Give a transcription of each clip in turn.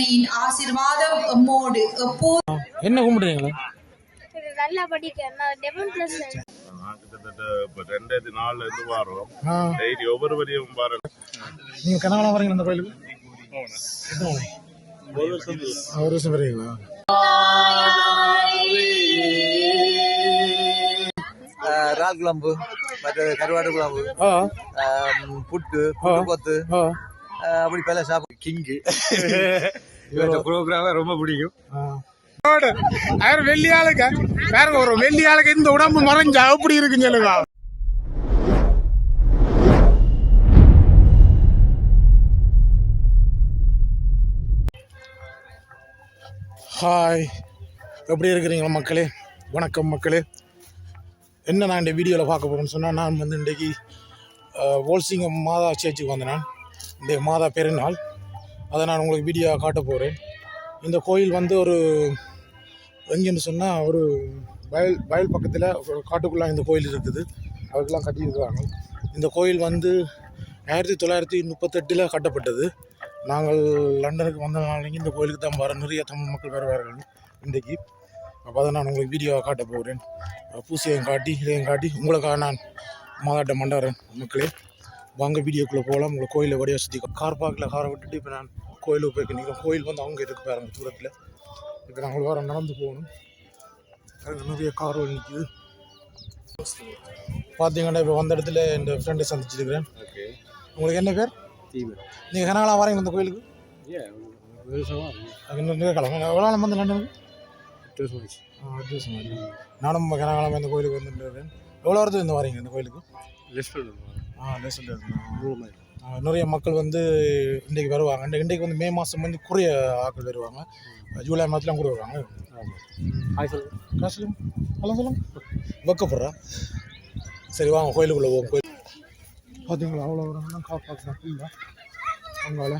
அன்னையின் ஆசீர்வாதம் எம்மோடு எப்போது. என்ன கும்பிடுறீங்களா? நல்லா படிக்கிறேன். நான் 11+. நான் கிட்டத்தட்ட இப்போ 2004 இருந்து வாரோம். டெய்லி ஒவ்வொரு வரையும் வாரம். நீங்க கனகாலம் வரீங்க இந்த கோயிலுக்கு? ஒரு வருஷம் வரீங்களா? இறால் குழம்பு, மற்ற கருவாடு குழம்பு, புட்டு, கொத்து, அப்படி பல சாப்பிடு. கிங்கு ப்ரோக்ராம் ரொம்ப பிடிக்கும். வெள்ளி ஆளுக்கு வேற ஒரு வெள்ளி ஆளுக்கு இந்த உடம்பு மறைஞ்சா அப்படி இருக்குன்னு சொல்லுங்க. ஹாய், எப்படி இருக்கிறீங்க மக்களே? வணக்கம் மக்களே. என்ன நான் இந்த வீடியோவில் பார்க்க போகிறேன்னு சொன்னால், நான் வந்து இன்றைக்கி வோல்சிங்கம் மாதா சேர்ச்சுக்கு வந்தேன். நான் இந்த மாதா பெருநாள், அதை நான் உங்களுக்கு வீடியோ காட்ட போகிறேன். இந்த கோயில் வந்து ஒரு எங்கேன்னு சொன்னால் ஒரு வயல் பக்கத்தில் ஒரு காட்டுக்குள்ளே இந்த கோயில் இருக்குது. அதுக்கெல்லாம் கட்டியிருக்கிறாங்க. இந்த கோயில் வந்து 1938 கட்டப்பட்டது. நாங்கள் லண்டனுக்கு வந்தனாலேயும் இந்த கோயிலுக்கு தான் வர நிறைய தமிழ் மக்கள் வருவார்கள் இன்றைக்கு. அப்போ அதை நான் உங்களுக்கு வீடியோவை காட்ட போகிறேன். பூசையும் காட்டி இதையும் காட்டி உங்களுக்காக நான் மாதாட்ட மண்டாரன் மக்களே. வாங்க வீடியோக்குள்ளே போகலாம். உங்களை கோயிலை வடியாக சுற்றி கார் பார்க்கில் காரை விட்டுட்டு இப்போ நான் கோயிலுக்கு போய்க்கு நிற்கிறேன். கோயில் வந்து அவங்க இருக்கு பாருங்க தூரத்தில். இப்போ நாங்கள் வேறு நடந்து போகணும். அங்கே நிறைய கார்கள் நிற்கிது பார்த்தீங்கன்னா. இப்போ வந்த இடத்துல என் ஃப்ரெண்டை சந்திச்சிருக்கிறேன். உங்களுக்கு என்ன பேர்? நீங்கள் கனகாலம் வரீங்க இந்த கோயிலுக்கு? நிறைய காலம். எவ்வளோ நாள் வந்து லண்டனுக்கு? 8 வருஷம். நானும் கனகாலம் இந்த கோயிலுக்கு வந்துட்டு. எவ்வளோ வருது இந்த வரீங்க இந்த கோயிலுக்கு? நிறைய மக்கள் வந்து இன்றைக்கு வருவாங்க. இன்றைக்கு வந்து மே மாதம் வந்து குறைய ஆக்கள் வருவாங்க. ஜூலை மாதத்துலாம் கூட வருவாங்க. காசு நல்லா சொல்லுங்க, வைக்கப்படுறா. சரி வாங்க கோயிலுக்குள்ளே போவோம். கோயில் பார்த்தீங்களா அவ்வளோ வராங்கன்னா கார் பார்க்கலாம் ஃபுல்லாக. அங்கால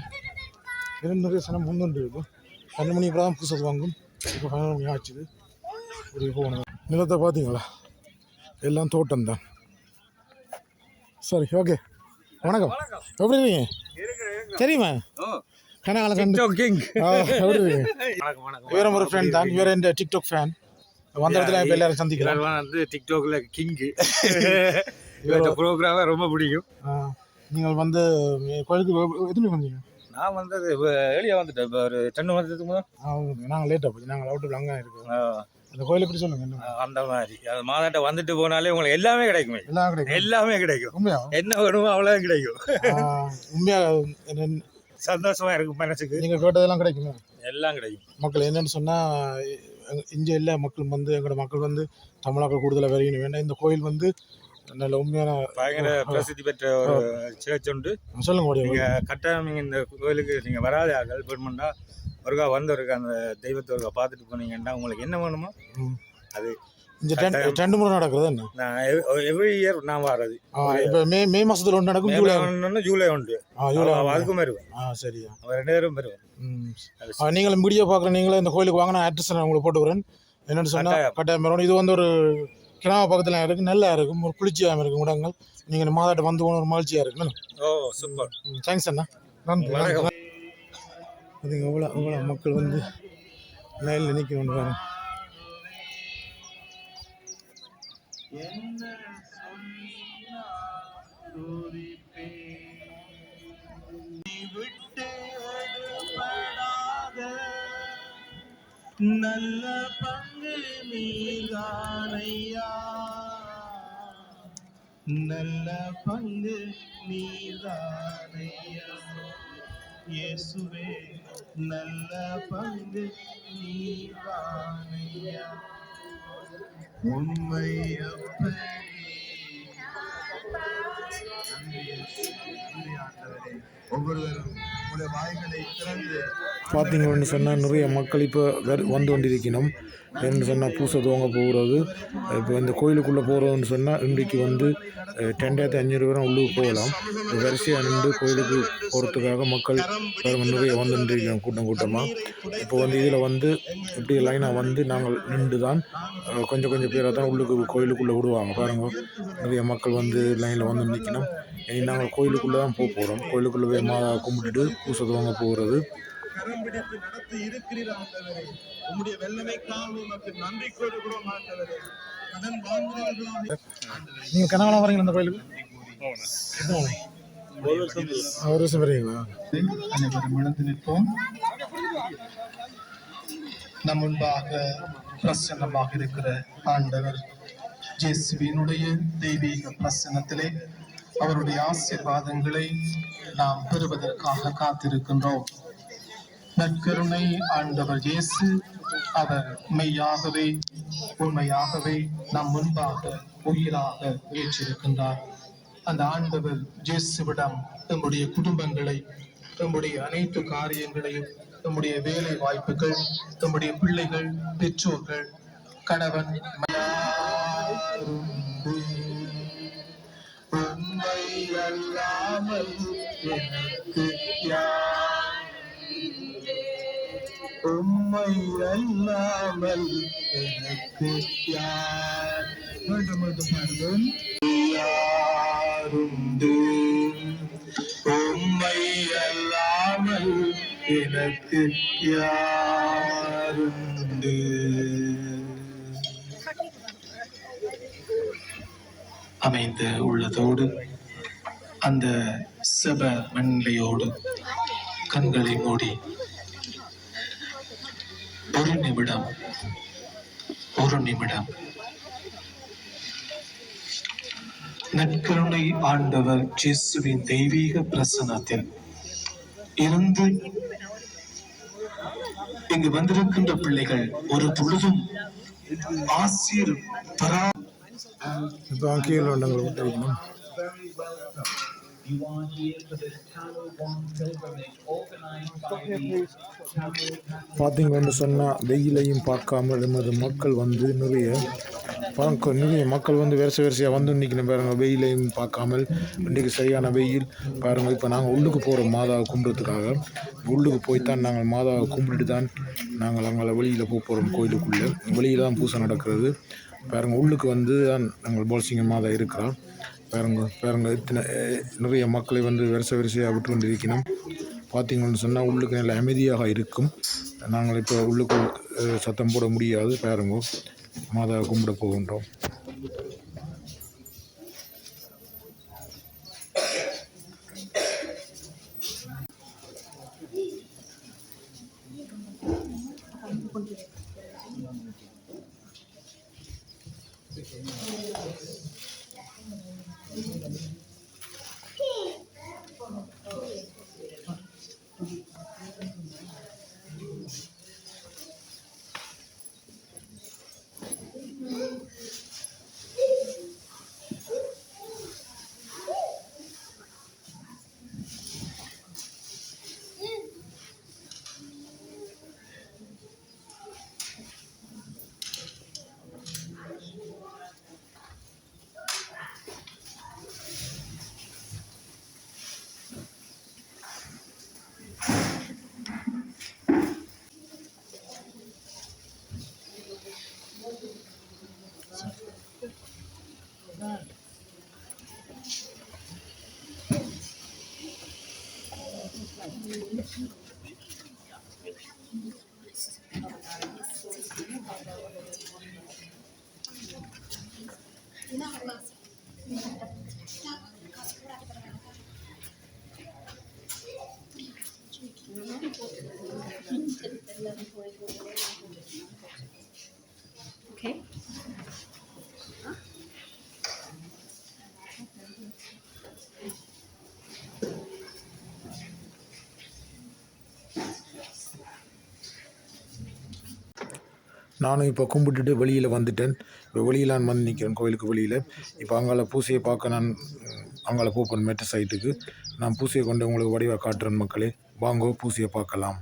நிறைய சனம் முன்னுண்டு இருக்கும். 2 மணி அப்புறம் தான் புதுசு வாங்கும். இப்போ 11 மணி ஆச்சுது. இப்படி போகணும். நிலத்தை பார்த்தீங்களா, எல்லாம் தோட்டம் தான். சரி, ஓகே, வணக்கம். எப்படி இருக்கீங்க? தெரியுமா கனகாலம் கண்டு எப்படி இருக்கீங்க? வேற ஒரு ஃப்ரெண்ட் தான். வேற இந்த டிக்டாக் ஃபேன். வந்த இடத்துல இப்போ எல்லாரும் சந்திக்கிறேன். வந்து டிக்டாக்ல கிங்கு ப்ரோக்ராம் ரொம்ப பிடிக்கும். நீங்கள் வந்து கோயிலுக்கு எத்தனை வந்தீங்க? நான் வந்து வெளியே வந்துட்டேன். இப்போ ஒரு 10 வருஷத்துக்கு முதல். நாங்கள் லேட்டாக போச்சு. நாங்கள் அவுட்டு அங்கே இருக்கோம். அந்த கோயில் எப்படி சொல்லுங்க? அந்த மாதிரி அது மாதாட்ட வந்துட்டு போனாலே உங்களுக்கு எல்லாமே கிடைக்குமே. எல்லாமே கிடைக்கும். என்ன வேணுமோ அவ்வளோ கிடைக்கும். உண்மையாக சந்தோஷமா இருக்கும் மனசுக்கு. நீங்கள் கேட்டதெல்லாம் கிடைக்குமா? எல்லாம் கிடைக்கும். மக்கள் என்னென்னு சொன்னால், இங்கே எல்லா மக்களும் வந்து எங்களோட மக்கள் வந்து தமிழாக்கள் கூடுதலாக வரையணும் வேண்டாம். இந்த கோயில் வந்து நல்ல உண்மையான பயங்கர பிரசித்தி பெற்ற ஒரு சேர்ச் உண்டு. சொல்லுங்க முடியும். நீங்கள் கட்டாயம் நீங்கள் இந்த கோயிலுக்கு நீங்கள் வராத ஆக்கள் பெருமண்டா ஒருக்கா வந்தவருக்கு அந்த தெய்வத்தை ஒருக்கா பார்த்துட்டு போனீங்கன்னா உங்களுக்கு என்ன வேணுமோ அது இந்த 2 முறை நடக்கிறது. என்ன நான் எவ்ரி இயர் நான் வர்றது. இப்போ மே மாதத்தில் ஒன்று நடக்கும். ஜூலை உண்டு. அதுக்கும் வருவேன். சரியா, 2 பேரும் வருவேன். நீங்களும் வீடியோ பார்க்குற நீங்களும் இந்த கோயிலுக்கு வாங்கினா அட்ரஸ் நான் உங்களுக்கு போட்டு வரேன். என்னென்னு சொன்னால் கட்டாயம் வரணும். இது வந்து ஒரு கிராம பக்கத்தில் இருக்குது. நல்லா இருக்கும். ஒரு குளிர்ச்சியாக இருக்கும் இடங்கள். நீங்கள் இந்த மாதாட்ட வந்து ஒரு மகிழ்ச்சியாக இருக்குண்ணா. சூப்பர். தேங்க்ஸ் அண்ணா. நன்றி. அதுங்க எவ்வளோ மக்கள் வந்து லைனில் நிற்கணும் பாருங்க. நல்ல பங்கு நீதானையா, நல்ல பங்கு நீதானையா, இயேசுவே நல்ல பங்கு நீதானையா, உண்மை அப்படி. ஒவ்வொருவரும் வாய்களை திறந்து பார்த்தீங்கன்னு சொன்னால் நிறைய மக்கள் இப்போ வந்து கொண்டிருக்கணும். என்னென்னு சொன்னால் பூசை துவங்க போகிறது. இப்போ இந்த கோயிலுக்குள்ளே போகிறோன்னு சொன்னால் இன்றைக்கு வந்து 2500 பேரும் உள்ளுக்கு போகலாம். வரிசையாக நின்று கோயிலுக்கு போகிறதுக்காக மக்கள் நிறைய வந்துருக்கோம் கூட்டமாக. இப்போ வந்து இதில் வந்து இப்படி லைனாக வந்து நாங்கள் நின்று தான் கொஞ்சம் பேரை தான் கோயிலுக்குள்ளே விடுவாங்க. பாருங்கள், நிறைய மக்கள் வந்து லைனில் வந்து நிற்கணும். இனி நாங்கள் கோயிலுக்குள்ளே தான் போகிறோம். கோயிலுக்குள்ளே போய் மாதா கும்பிட்டுட்டு பூசை துவங்க போகிறது. கரம் பிடித்து நடத்தி இருக்கிறீர் ஆண்டவரே. உம்முடைய வெள்ளமைக்காக உமக்கு நன்றி கூறுகிறோம் ஆண்டவரே. கடன் வாங்குகிறவர்களாக நீங்கள் கனகாலம் வரீங்களா அந்த கோயிலுக்கு? ஒரு வருஷம் வரீங்களா? அனைவரும் எழுந்து நிற்போம். நம் முன்பாக பிரசன்னமாக இருக்கிற ஆண்டவர் இயேசுவினுடைய தெய்வீக பிரசன்னத்திலே அவருடைய ஆசீர்வாதங்களை நாம் பெறுவதற்காக காத்திருக்கின்றோம். நற்கருணை ஆண்டவர் இயேசு அவர் மெய்யாகவே உண்மையாகவே நம் முன்பாக உயிராக வீற்றிருக்கின்றார். அந்த ஆண்டவர் இயேசுவிடம் நம்முடைய குடும்பங்களை, நம்முடைய அனைத்து காரியங்களையும், நம்முடைய வேலை வாய்ப்புகள், நம்முடைய பிள்ளைகள், பெற்றோர்கள், கணவன், உண்மை அல்லாமல் எனக்கு யார், உண்மை அல்லாமல் எனக்கு யார், மீண்டும் மீண்டும் பாருங்கள். யாருண்டு உண்மை அல்லாமல் எனக்கு யாருண்டு. அமைந்த உள்ளதோடு அந்த செப மண்ணிலையோடு கண்களை மூடி ஒரு நிமிடம் நற்கருணை ஆண்டவர் இயேசுவின் தெய்வீக பிரசன்னத்தில் இருந்து இங்கு வந்திருக்கின்ற பிள்ளைகள் ஒரு பொழுதும் ஆசீர் பெறா. இப்போ கீழே வண்டங்களை விட்டு வைக்கணும். பார்த்தீங்கன்னு சொன்னால் வெயிலையும் பார்க்காம எமது மக்கள் வந்து நிறைய மக்கள் வந்து வரிசையாக வந்து நிற்கணும் பாருங்கள். வெயிலையும் பார்க்காமல் இன்றைக்கு சரியான வெயில் பாருங்கள். இப்போ நாங்கள் உள்ளுக்கு போகிறோம் மாதாவை கும்பிட்றதுக்காக. உள்ளுக்கு போய்த்தான் நாங்கள் மாதாவை கும்பிட்டு தான் நாங்கள் அங்கே வெளியில் போகிறோம். கோயிலுக்குள்ளே வெளியில் தான் பூசை நடக்கிறது பாருங்கள். உள்ளுக்கு வந்து தான் நாங்கள் போல்சிங்க மாதா இருக்கிறோம் பாருங்க. இத்தனை நிறைய மக்களை வந்து வரிசையாக விட்டு கொண்டு இருக்கணும். பார்த்தீங்கன்னு சொன்னால் உள்ளுக்கு நல்ல அமைதியாக இருக்கும். நாங்கள் இப்போ உள்ளுக்கு சத்தம் போட முடியாது பாருங்க. மாதாவை கும்பிட போகின்றோம். Okay. நானும் இப்போ கும்பிட்டுட்டு வெளியில் வந்துட்டேன். இப்போ வெளியில் நான் வந்து நிற்கிறேன் கோயிலுக்கு வெளியில். இப்போ அங்கால பூசையை பார்க்க நான் அங்கால போப்பேன் மெட்ட சைட்டுக்கு. நான் பூசையை கொண்டு உங்களுக்கு வடிவாக காட்டுறேன் மக்களே. வாங்கோ பூசையை பார்க்கலாம்.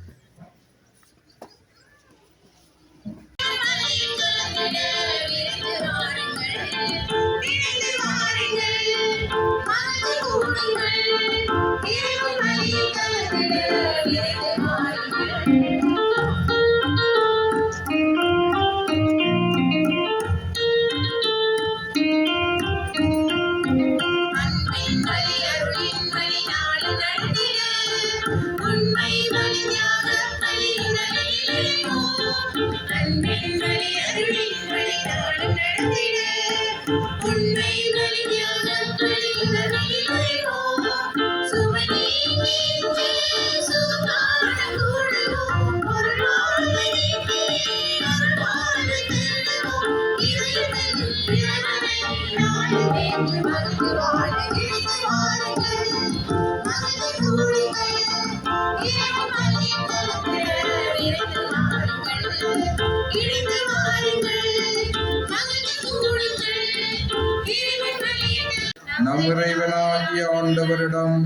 உண்மை நம் இறைவனாகிய ஆண்டவரிடம்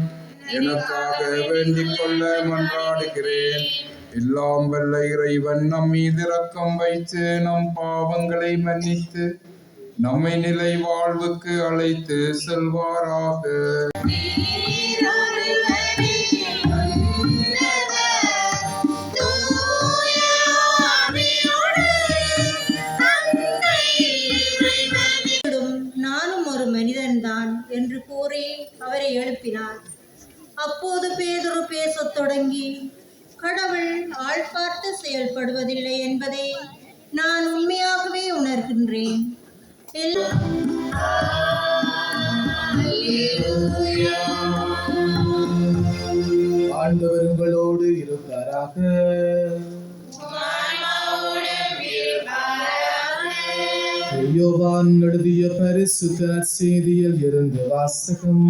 எனக்காக வேண்டிக் கொள்ள மன்றாடுகிறேன். எல்லாம் வல்ல இறைவன் நம் மீது இரக்கம் வைத்து நம் பாவங்களை மன்னித்து நம்மை நிலை வாழ்வுக்கு அழைத்து செல்வாராக. நானும் ஒரு மனிதன்தான் என்று கூறி அவரை எழுப்பினார். அப்போது பேதுரு பேசத் தொடங்கி, கடவுள் ஆள் பார்த்து செயல்படுவதில்லை என்பதை நான் உண்மையாகவே உணர்கின்றேன். ஆண்டவர் உங்களோடு இருப்பாராக. யோவான் எழுதிய பரிசுத்த நற்செய்தியில் இருந்து வாசகம்.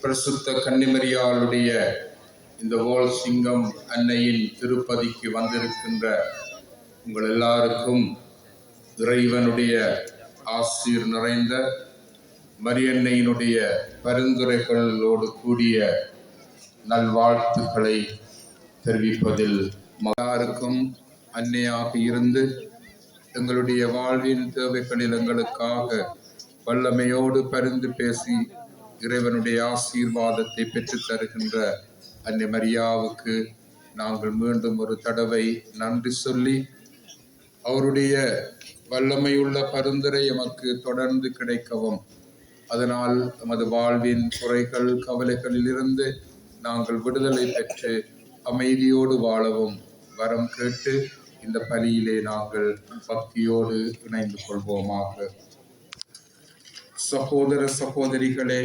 பிரசுத்த கன்னிமரியாளுடைய இந்த வோல் சிங்கம் அன்னையின் திருப்பதிக்கு வந்திருக்கின்ற உங்கள் எல்லாருக்கும் இறைவனுடைய ஆசீர் நிறைந்த மரியன்னையினுடைய பரிந்துரைகளோடு கூடிய நல்வாழ்த்துக்களை தெரிவிப்பதில் எல்லாருக்கும் அன்னையாக இருந்து எங்களுடைய வாழ்வின் தேவைகளில் எங்களுக்காக வல்லமையோடு பரிந்து பேசி இறைவனுடைய ஆசீர்வாதத்தை பெற்றுத் தருகின்ற அன்னை மரியாவுக்கு நாங்கள் மீண்டும் ஒரு தடவை நன்றி சொல்லி அவருடைய வல்லமையுள்ள பரிந்துரை எமக்கு தொடர்ந்து கிடைக்கவும், அதனால் நமது வாழ்வின் குறைகள் கவலைகளில் இருந்து நாங்கள் விடுதலை பெற்று அமைதியோடு வாழவும் வரம் கேட்டு இந்த பலியிலே நாங்கள் பக்தியோடு இணைந்து கொள்வோமாக. சகோதர சகோதரிகளே,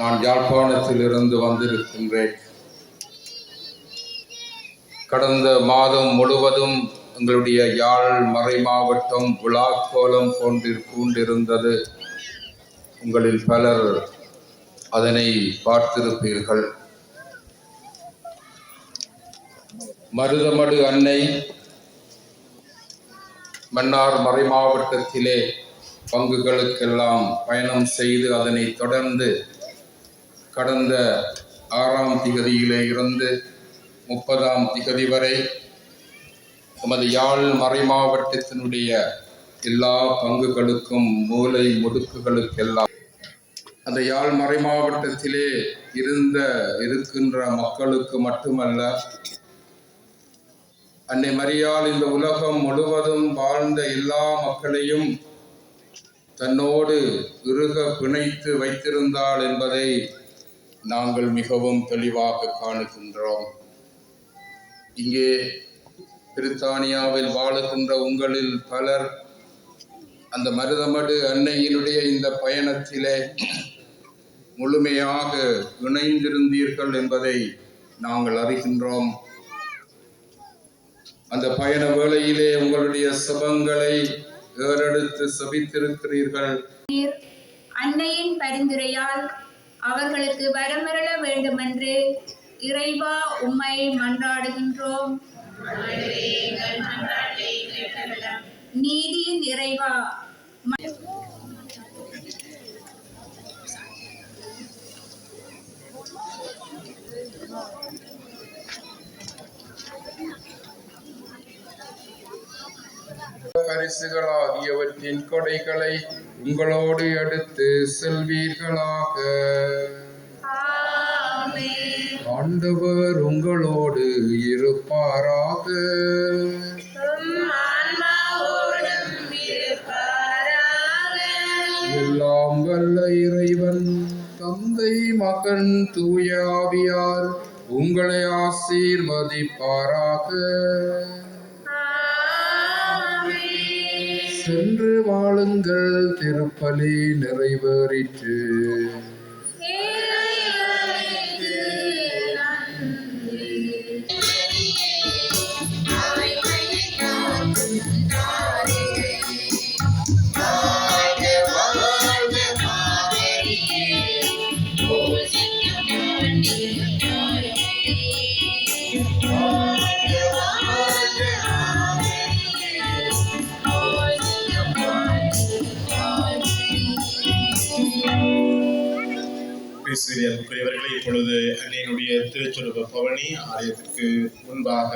நான் யாழ்ப்பாணத்தில் இருந்து வந்திருக்கின்றேன். கடந்த மாதம் முழுவதும் எங்களுடைய யாழ் மறை மாவட்டம் விழாக்கோலம் பூண்டிருந்தது. உங்களில் பலர் அதனை பார்த்திருப்பீர்கள். மருதமடு அன்னை மன்னார் மறை மாவட்டத்திலே பங்குகளுக்கெல்லாம் பயணம் செய்து அதனை தொடர்ந்து கடந்த 6ஆம் திகதியிலே இருந்து 30ஆம் திகதி வரை நமது யாழ் மறை மாவட்டத்தினுடைய எல்லா பங்குகளுக்கும் மூலை முடுக்குகளுக்கெல்லாம் அந்த யாழ் மறை மாவட்டத்திலே இருக்கின்ற மக்களுக்கு மட்டுமல்ல, அன்னை மரியாள் இந்த உலகம் முழுவதும் வாழ்ந்த எல்லா மக்களையும் தன்னோடு இறுக பிணைத்து வைத்திருந்தாள் என்பதை நாங்கள் மிகவும் தெளிவாக காணுகின்றோம். இங்கே பிரித்தானியாவில் வாழுகின்ற உங்களில் பலர் அந்த மருதமடு அன்னையினுடைய இந்த பயணத்திலே முழுமையாக இணைந்திருந்தீர்கள் என்பதை நாங்கள் அறிகின்றோம். அந்த பயண வேளையிலே உங்களுடைய செபங்களை ஏறெடுத்து செபித்திருக்கிறீர்கள். அன்னையின் பரிந்துரையால் அவர்களுக்கு வரமருள வேண்டுமென்று இறைவா உம்மை மன்றாடுகின்றோம். நீதியின் இறைவா, பரிசுகளாகியவற்றின் கொடைகளை உங்களோடு எடுத்து செல்வீர்களாக. ஆண்டவர் உங்களோடு இருப்பாராக. எல்லாம் வல்ல இறைவன் தந்தை மகன் தூய ஆவியார் உங்களை ஆசீர்வதிப்பாராக. சென்று வாழுங்கள், திருப்பலி நிறைவேறிற்று. Amen. கிறிஸ்துவின் அன்புக்குரியவர்களே, இப்பொழுது அன்னையினுடைய திருச்சொலுப பவனி ஆலயத்திற்கு முன்பாக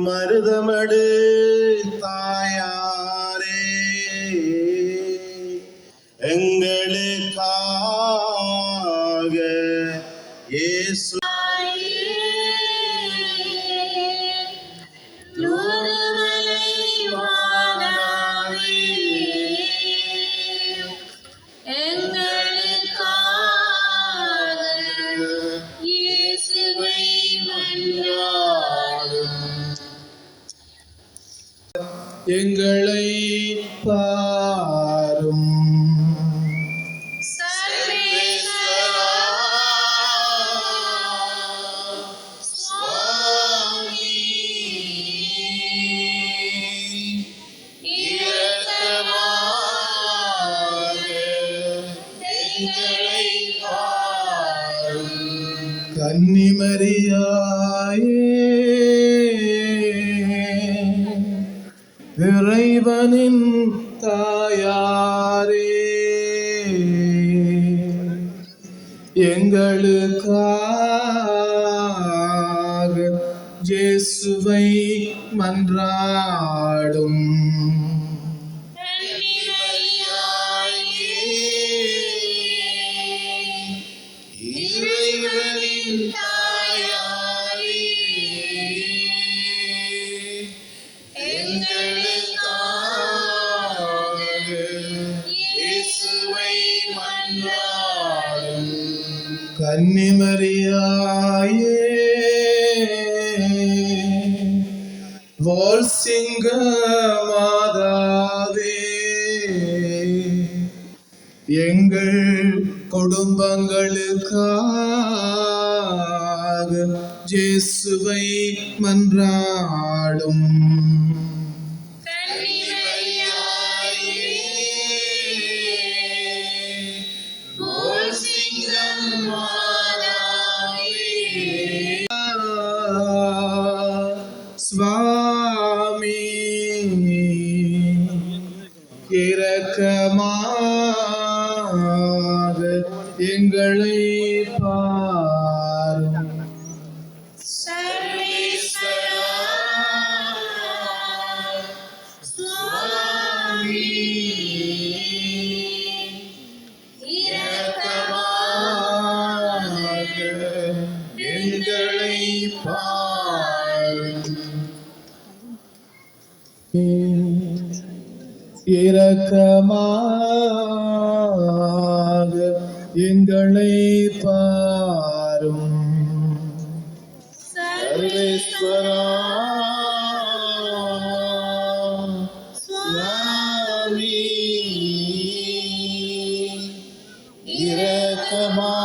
மருதமடு தாயாரே, எங்களுக்காக இயேசு எங்களை பாரும். கன்னிமரியாயே, இறைவனின் தாயாரே, எங்களுக்காக இயேசுவை மன்றாடும். கன்னிமரியாயே, வால்சிங்க மாதாவே, எங்கள் குடும்பங்களுக்காக இயேசுவை மன்றாடும். சுவாமி இரக்கமாக எங்களை பாரும். எங்களை பாரும். இரக்கமாக எங்களை பாரும். சர்வேஸ்வரா சுவாமி,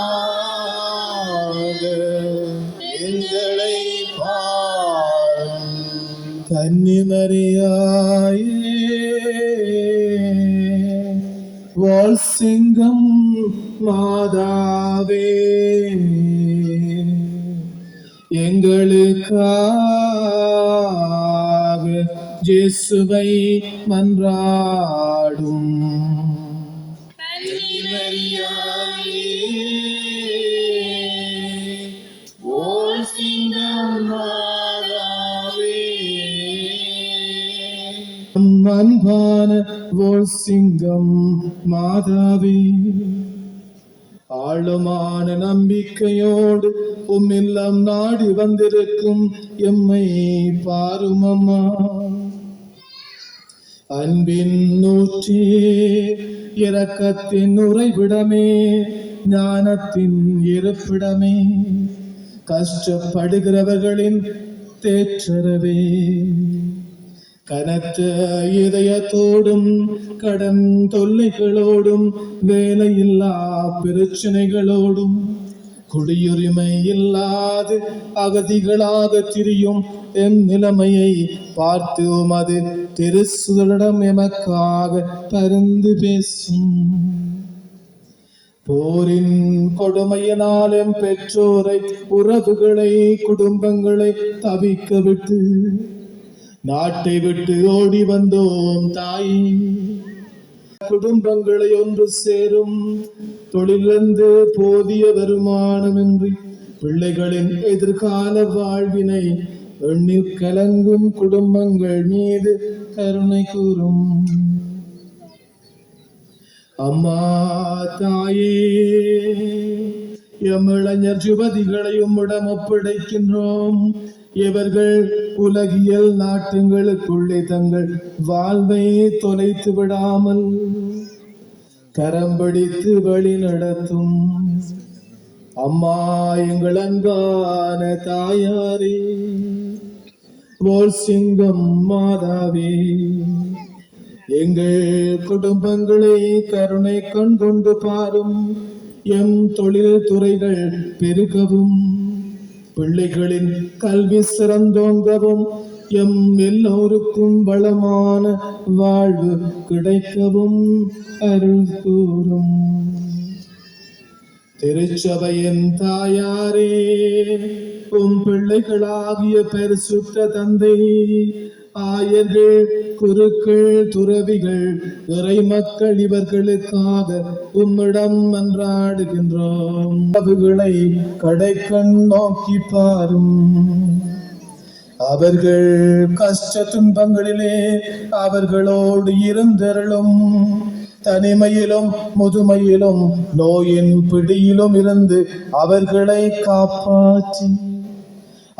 இரக்கமாக எங்களை பாரும். கன்னிமரியாயே, வால்சிங்கம் மாதாவே, எங்களுக்காக இயேசுவை மன்றாடும். கன்னிமரியாயே, வால்சிங்கம் மாதாவே, அன்பான வால்சிங்கம் மாதாவே, ஆழமான நம்பிக்கையோடு உம்மில்லம் நாடி வந்திருக்கும் எம்மை பாரும் அம்மா. அன்பின் நூற்றே, இரக்கத்தின் உறைவிடமே, ஞானத்தின் இருப்பிடமே, கஷ்டப்படுகிறவர்களின் தேற்றரவே, கனத்த இதயத்தோடும் கடன் தொல்லைகளோடும் வேலையில்லா பிரச்சனைகளோடும் குடியுரிமை இல்லாது அகதிகளாக திரியும் எம் நிலைமையை பார்த்து உமது திருசுதரிடம் எமக்காக பரிந்து பேசும். போரின் கொடுமையினால் எம் பெற்றோரை, உறவுகளை, குடும்பங்களை தவிக்க விட்டு நாட்டை விட்டு ஓடி வந்தோம் தாயே. குடும்பங்களை ஒன்று சேரும் தொழிலிருந்து போதிய வருமானமின்றி பிள்ளைகளின் எதிர்கால வாழ்வினை எண்ணில் கலங்கும் குடும்பங்கள் மீது கருணை கூறும். அம்மா தாயே, எம் இளைஞர் யுவதிகளை உம்மிடம் ஒப்படைக்கின்றோம். இவர்கள் உலகியல் நாட்டங்களுக்குள்ளே தங்கள் வாழ்வை தொலைத்து விடாமல் கரம் பிடித்து வழி நடத்தும். அம்மா, எங்கள் அன்பான தாயாரே, ஓர் சிங்கம் மாதாவே, எங்கள் குடும்பங்களை கருணை கண் கொண்டு பாரும். எம் தொழில் துறைகள் பெருகவும், பிள்ளைகளின் கல்வி சிறந்தோங்கவும், எம் எல்லோருக்கும் வளமான வாழ்வு கிடைக்கவும் அருள் கூறும். திருச்சபையின் தாயாரே, உம் பிள்ளைகளாகிய பரிசுத்த தந்தை, ஆயர்கள், குருக்கள், துறவிகள், இறை மக்கள் இவர்களுக்காக உம்மிடம் மன்றாடுகின்றோம். அவர்களை கடைக்கண் நோக்கி பாரும். அவர்கள் கஷ்ட துன்பங்களிலே அவர்களோடு இருந்தருளும். தனிமையிலும் முதுமையிலும் நோயின் பிடியிலும் இருந்து அவர்களை காப்பாற்றி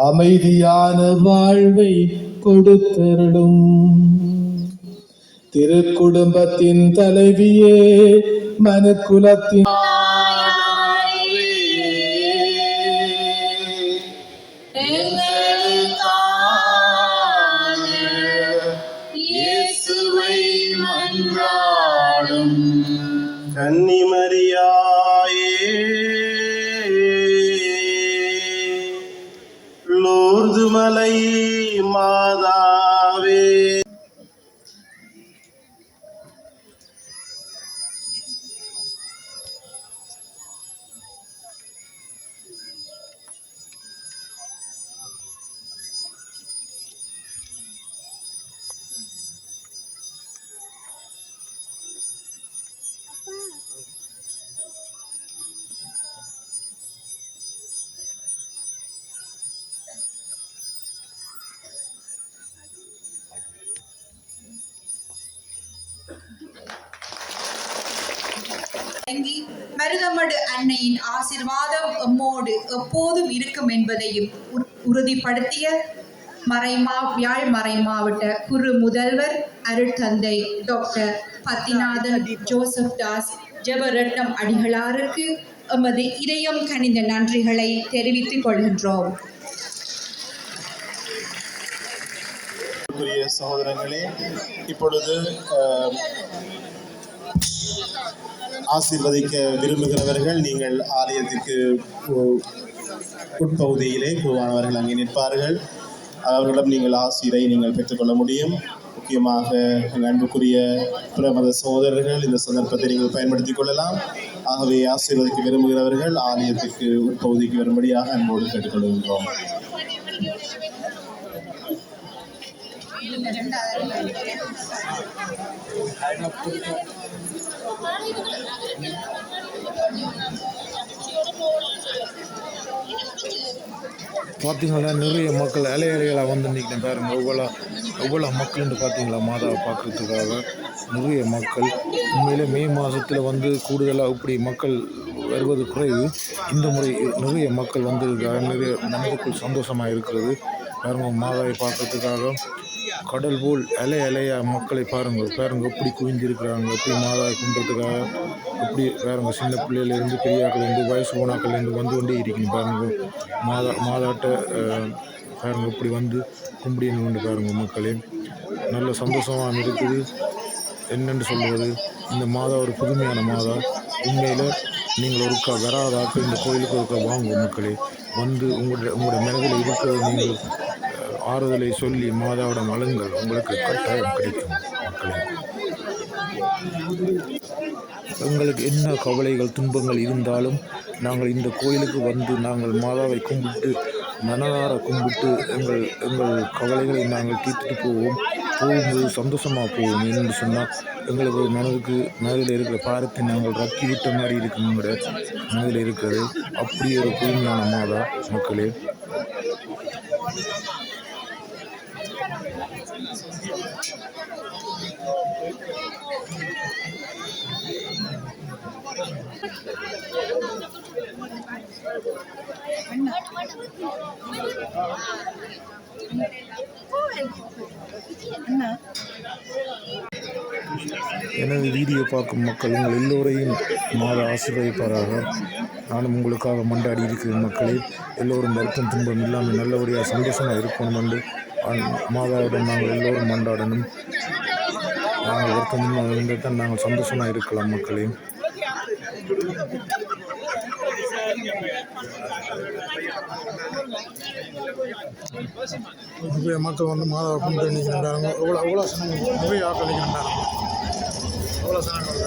அமைதியான வாழ்வை கொடுத்தருளும். திருக்குடும்பத்தின் தலைவியே, மனுக்குலத்தின் கன்னிமரியாயே, லூர்து மலை மாதாவே, மருதமடு அன்னையின் ஆசீர்வாதம் எம்மோடு எப்போதும் இருக்கும் என்பதையும் உறுதிப்படுத்திய யாழ் மறைமாவட்ட குரு முதல்வர் அருட்தந்தை டாக்டர் பத்திநாதன் ஜோசப் தாஸ் ஜெபரட்னம் அடிகளாருக்கு எமது இதயம் கனிந்த நன்றிகளை தெரிவித்துக் கொள்கின்றோம். சகோதரங்களே, இப்பொழுது ஆசீர்வதிக்க விரும்புகிறவர்கள் நீங்கள் ஆலயத்திற்கு உட்பகுதியிலே குருவானவர்கள் அங்கே நிற்பார்கள். அவர்களிடம் நீங்கள் ஆசீரை நீங்கள் பெற்றுக்கொள்ள முடியும். முக்கியமாக அன்புக்குரிய பிரமத சகோதரர்கள் இந்த சந்தர்ப்பத்தை நீங்கள் பயன்படுத்திக் கொள்ளலாம். ஆகவே ஆசீர்வதிக்க விரும்புகிறவர்கள் ஆலயத்திற்கு உட்பகுதிக்கு வரும்படியாக அன்போடு கேட்டுக்கொள்கின்றோம். பார்த்தீங்களா, நிறைய மக்கள் இலைகளாக வந்து நிற்கிறேன் பாருங்க. எவ்வளோ மக்கள்னு பார்த்தீங்களா, மாதாவை பார்க்குறதுக்காக நிறைய மக்கள். உண்மையிலே மே மாதத்தில் வந்து கூடுதலாக இப்படி மக்கள் வருவது குறைவு. இந்த முறை நிறைய மக்கள் வந்திருக்காங்க. நிறைய மனதுக்குள் சந்தோஷமாக இருக்கிறது பாருங்க. மாதாவை பார்க்கறதுக்காக கடல் போல் இலையா மக்களை பாருங்கள் எப்படி குவிஞ்சிருக்கிறாங்க. எப்படி மாதாவை கும்பிட்றதுக்காக எப்படி பாருங்க. சின்ன பிள்ளையிலேருந்து பெரியாக்கள்லேருந்து வயசு போனாக்கள்லேருந்து வந்து கொண்டே இருக்கணும் பாருங்க. மாதாட்ட பாருங்க இப்படி வந்து கும்பிடின்னு கொண்டு பாருங்க. மக்களே நல்ல சந்தோஷமாக இருக்குது. என்னென்று சொல்வது, இந்த மாதா ஒரு புதுமையான மாதா. உண்மையில் நீங்கள் ஒருக்கா வராதாக்கள் இந்த கோயிலுக்கு ஒருக்கா வாங்க மக்களே. வந்து உங்களோட மனதில் இருக்கிற நீங்கள் ஆறுதலை சொல்லி மாதாவிடம் அழுங்கள், உங்களுக்கு கட்டாயம் கிடைக்கும் மக்களே. எங்களுக்கு என்ன கவலைகள் துன்பங்கள் இருந்தாலும் நாங்கள் இந்த கோயிலுக்கு வந்து நாங்கள் மாதாவை கும்பிட்டு மனதார கும்பிட்டு எங்கள் கவலைகளை நாங்கள் தீர்த்துட்டு போகும்போது சந்தோஷமாக போவோம். என்று சொன்னால் எங்களுக்கு மனதில் இருக்கிற பாரத்தை நாங்கள் ரக்கி விட்ட மாதிரி இருக்கும். எங்களோட மனதில் இருக்கிறது அப்படி ஒரு தூய்மையான மாதா மக்களே. எனது வீடியோ பார்க்கும் மக்கள் உங்கள் எல்லோரையும் மாதா ஆசீர்வதிப்பாராக. நானும் உங்களுக்காக மண்டாடி இருக்கிறேன் மக்களே. எல்லோரும் வருத்தம் துன்பம் இல்லாமல் நல்லபடியாக சந்தோஷமாக இருக்கணும் என்று மாதாவிடம் நாங்கள் எல்லோரும் மண்டாடணும். நாங்கள் வருத்தம் இருந்தால் தான் நாங்கள் சந்தோஷமாக இருக்கலாம் மக்களே. நிறைய மக்கள் வந்து மாதாவை கும்பிட்டு நிற்கிறாங்க. எவ்வளோ சனங்கள் நிறைய ஆக்கள் நிற்கிறாங்க. எவ்வளோ சனங்கள்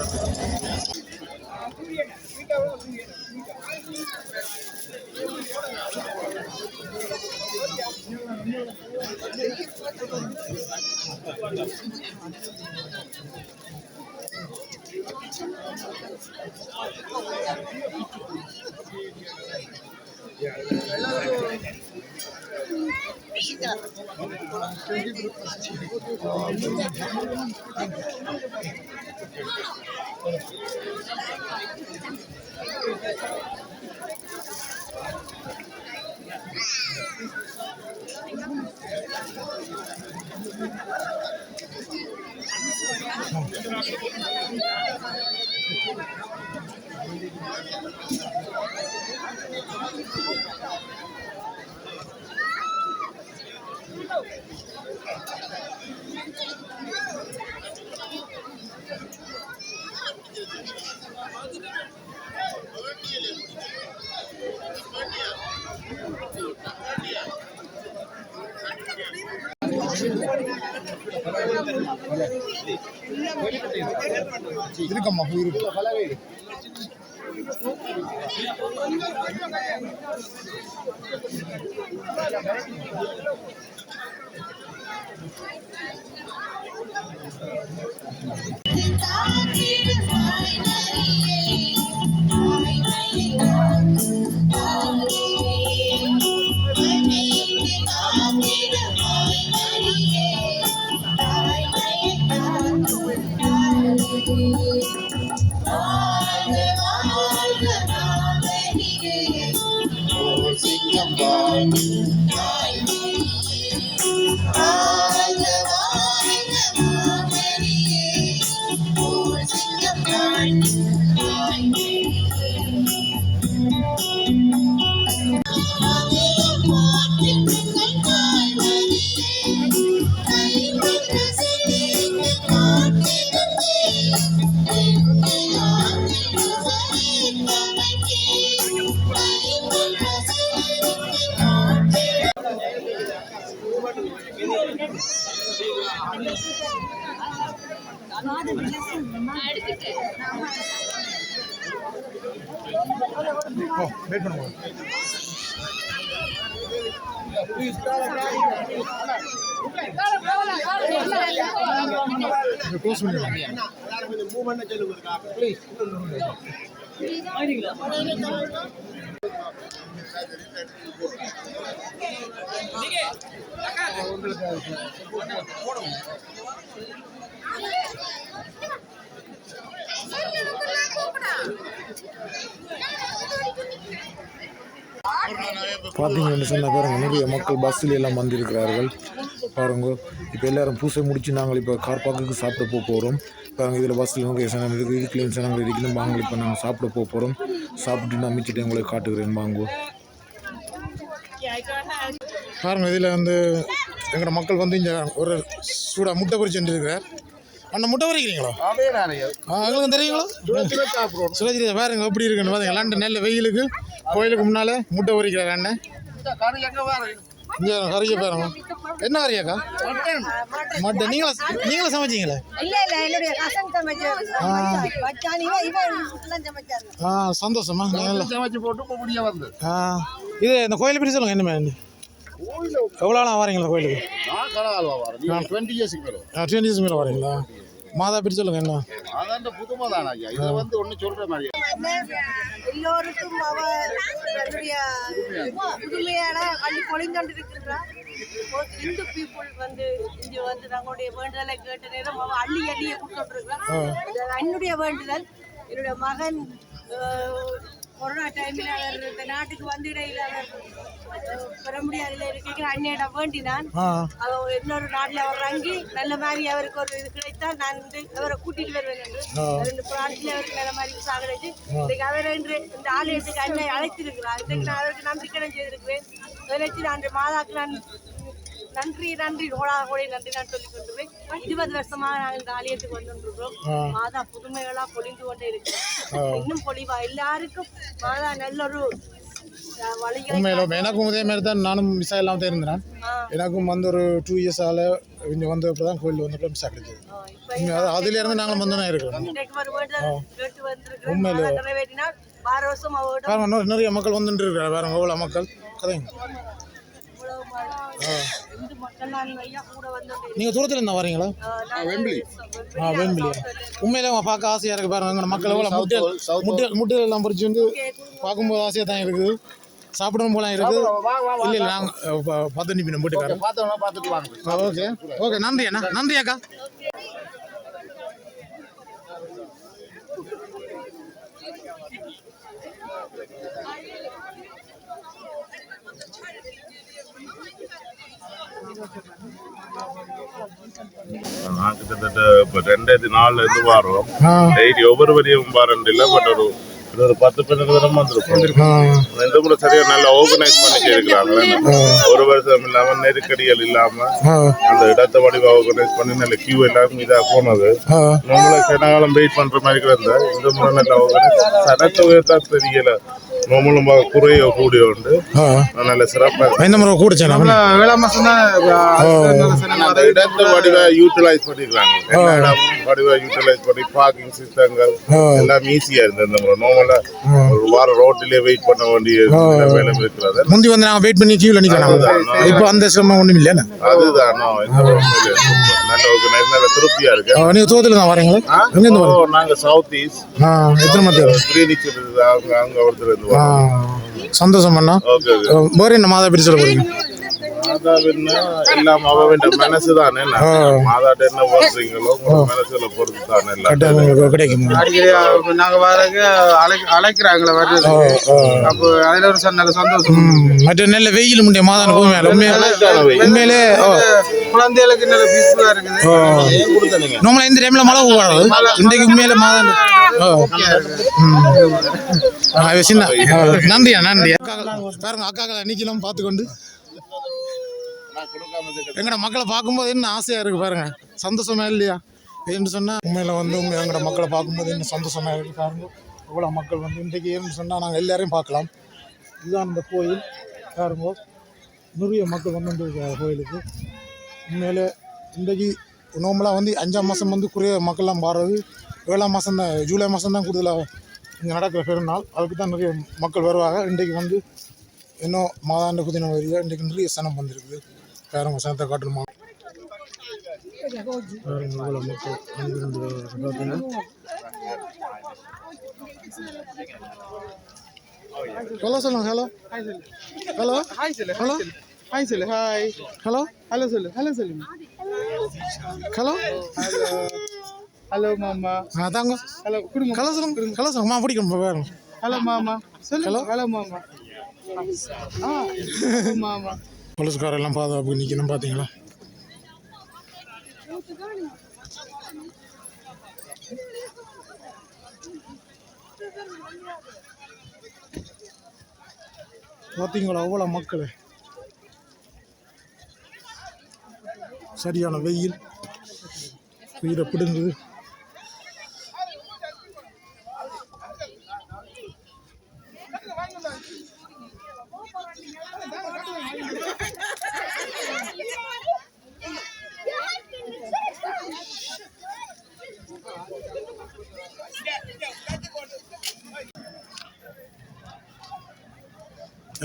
இருக்கம்மா இருக்கு. வெயிட் பண்ணுவோம். க்ளோஸ் பண்ணிடுவோம். பார்த்தீங்கன்னு சொன்ன பாருங்க, நிறைய மக்கள் பஸ்ஸில் எல்லாம் வந்திருக்கிறார்கள் பாருங்க. இப்போ எல்லோரும் பூசை முடித்து நாங்கள் இப்போ கார் பார்க்குக்கு சாப்பிட போகிறோம் பாருங்கள். இதில் பஸ்ஸில் நிறைய சனங்கள் இருக்குது, இதுக்குலேயும் சனங்கள் இருக்கணும் வாங்க. இப்போ நாங்கள் சாப்பிட போகிறோம். சாப்பிட்டு நான் மிச்சிட்டு உங்களுக்கு காட்டுக்கிறேன் வாங்க பாருங்கள். இதில் வந்து எங்களோட மக்கள் வந்து இங்கே ஒரு சூடாக முட்டை பொரிச்சு இருக்கிறார் அண்ணன் முட்டை வரைக்கிறீங்களா? எங்களுக்கு தெரியுங்களா? சுரேஜ் பாருங்க எப்படி இருக்குன்னு பாருங்க. லண்டன் நல்ல வெயிலுக்கு கோயிலுக்கு முன்னால முட்டை வரைக்கிறார் அண்ணன். இங்கே கறியை பாருங்க. என்ன கறியாக்கா? மட்டன். நீங்களும் சமைச்சிங்களா? சந்தோஷமா. இது இந்த கோயிலை பற்றி சொல்லுங்க. என்ன மாதிரி எவ்வளோ நாள் வரீங்களா கோயிலுக்கு? 20 இயர்ஸ் மேலே வரீங்களா? மாதா பற்றி சொல்லுங்க. என்ன எல்லோருக்கும் புதுமையான அள்ளி பொழிந்தொண்டிருக்கிறார். இந்து பீப்புள் வந்து இங்கே வந்து நம்மளுடைய வேண்டுதலை கேட்ட நேரம் அள்ளி அள்ளியை கொடுத்துருக்கிறார். என்னுடைய வேண்டுதல், என்னுடைய மகன் கொரோனா டைமில் அவர் இந்த நாட்டுக்கு வந்து இடையில அவர் பெற முடியாதுல இருக்க அண்ணியிடம் வேண்டினான். அவர் இன்னொரு நாட்டில் அவர் வாங்கி நல்ல மாதிரி அவருக்கு ஒரு இது கிடைத்தால் நான் வந்து அவரை கூட்டிட்டு வருவேன் என்று பிரான்ஸ்ல அவருக்கு நல்ல மாதிரி சாகடிச்சு இன்றைக்கு அவர் என்று இந்த ஆலயத்துக்கு அன்னை அழைத்திருக்கிறார். இன்றைக்கு நான் அவருக்கு நம்பிக்கை செய்திருக்கிறேன். நினைச்சு நான் மாதாக்கு நான் நன்றி கோடாகோடி நன்றி நான் சொல்லிக் கொண்டுவேன். 20 வருஷமாக நாங்கள் இந்த ஆலயத்துக்கு வந்துருக்கிறோம். மாதா புதுமைகளா பொழிந்து கொண்டே இருக்கிறோம். இன்னும் பொழிவா எல்லாருக்கும் மாதா நல்ல ஒரு உண்மையிலும் எனக்கும் இதே மாதிரி தான். நானும் மிஸ் இல்லாமல் தான் இருந்தேன். எனக்கும் வந்து ஒரு 2 இயர்ஸ் இங்கே வந்தப்போ தான் கோயில் வந்தப்போ மிஸ் ஆகிடுச்சு. அதுலேருந்து நாங்களும் வந்து தான் இருக்கிறோம். உண்மையில நிறைய மக்கள் வந்துட்டு இருக்கிறார். வேற எவ்வளோ மக்கள் கதைங்க. நீங்கள் தூரத்தில் இருந்தால் வரீங்களா? வெம்பிலியா? உண்மையிலே பார்க்க ஆசையாக இருக்குது. பாருங்க மக்கள் எவ்வளோ முட்டையெல்லாம் பறிச்சு வந்து பார்க்கும்போது ஆசையாக தான் இருக்குது. சாப்பிடணும் போலாம் இருக்குது. இல்லை நாங்கள் 10 நிமிடம் போட்டுக்காரன். Okay okay. நன்றி அண்ணா. நன்றி அக்கா. நான் கிட்டத்தட்ட இப்போ 2004 இருந்து வாரோம். டெய்லி ஒவ்வொரு வரையும் வாரண்டு இல்லை, பட் ஒரு 10-15 தடவை வந்திருக்கோம். இந்த முறை சரியா நல்லா ஆர்கனைஸ் பண்ணி செய்திருக்கிறாங்க. ஒரு வருஷம் இல்லாம நெருக்கடிகள் இல்லாம அந்த இடத்தை வடிவா ஆர்கனைஸ் பண்ணி நல்ல கியூ எல்லாம் இதா போனது. நம்மள கனகாலம் வெயிட் பண்ற மாதிரி கிடந்த இந்த முறை நல்லா ஆர்கனைஸ் சனத்தொகை தான் தெரியல. நம்மளும் குறைய கூடிய உண்டு. நல்ல சிறப்பாக இந்த முறை கூடிச்சு. இடத்தை வடிவா யூட்டிலைஸ் பண்ணிருக்காங்க. வடிவா யூட்டிலைஸ் பண்ணி பார்க்கிங் சிஸ்டங்கள் எல்லாம் ஈஸியா இருந்தது. இந்த முறை நார்மலா ஒரு வாரம் ரோட்டிலே வெயிட் பண்ண வேண்டிய வேலை இருக்கிறது. முந்தி வந்து நாங்கள் வெயிட் பண்ணி கியூல நிற்கணும். இப்போ அந்த சிரமம் ஒன்றும் இல்லையா? அதுதான் நல்ல ஆர்கனைஸ், நல்ல திருப்தியா இருக்கு. நீங்க தூரத்துல தான் வரீங்களா? நாங்க சவுத் ஈஸ்ட். எத்தனை மத்திய கிரீனிச் அங்க ஒருத்தர் இருந்து. சந்தோஷம் அண்ணா. வேற என்ன மாதா பற்றி சொல்ல போறீங்க? மாதாவின்னா எல்லாம் அவன் மனசு தானே. மாதாட்ட என்ன போடுறீங்களோ மனசுல பொறுத்து தானே எல்லாம் கிடைக்கும். நாங்க வரக்கு அழைக்கிறாங்களே வர்றது. அப்போ அதுல ஒரு நல்ல சந்தோஷம். மற்ற நல்ல வெயில் முடிய மாதம் உண்மையிலே குழந்தைகளுக்கு நல்ல பீஸ்ஃபுல்லா இருக்குது. நம்மள இந்த டைம்ல மழை போடுறது இன்றைக்கு உண்மையில மாதம். நன்றியா நன்றி. பாருங்க அக்காக்களை நிக்கலாம் பார்த்துக்கொண்டு எங்கட மக்களை பார்க்கும்போது என்ன ஆசையா இருக்கு பாருங்க. சந்தோஷமா இல்லையா? ஏன்னு சொன்னா உண்மையில வந்து எங்கட மக்களை பார்க்கும்போது என்ன சந்தோஷமா இருக்கு பாருங்க. இவ்வளோ மக்கள் வந்து இன்றைக்கு ஏன்னு சொன்னால் நாங்கள் எல்லாரையும் பார்க்கலாம். இதுதான் இந்த கோயில் பாருங்க. நிறைய மக்கள் வந்து கோயிலுக்கு உண்மையிலே இன்றைக்கு நார்மலாக வந்து 5ஆம் மாதம் வந்து குறைய மக்கள்லாம் பாடுறது. 7ஆம் மாதம் தான், ஜூலை மாதம் தான் கூடுதலாக இங்கே நடக்கிற பெருநாள். அதுக்கு தான் நிறைய மக்கள் வருவாங்க. இன்றைக்கு வந்து இன்னும் மாதாண்ட குதினை வரியா இன்றைக்கு நிறைய சனம் வந்துருக்குது. பாருங்க சனத்தை காட்டணுமா பாருங்க. இவ்வளோ மக்கள் அங்கிருந்து பார்த்தீங்கன்னா ஹலோ சொல்லுங்க. ஹலோ ஹலோ ஹலோ ஹாய் சொல்லு. ஹாய் ஹலோ ஹலோ சொல்லு. ஹலோ சொல்லுங்க. ஹலோ ஹலோ மாமா. தாங்க. ஹலோ கொடுங்க. ஹலோ சொல்லுங்க. ஹலோ சொல்லுங்க. மா பிடிக்கும் பாருங்க. ஹலோ மாமா சொல்லு. ஹலோ ஹலோ மாமா. மாமா போலீஸ்காரெல்லாம் பாதுகாப்பு நிற்கணும் பார்த்தீங்களா? பார்த்தீங்களா அவ்வளோ மக்கள். சரியான வெயில். உயிரை பிடுங்குது.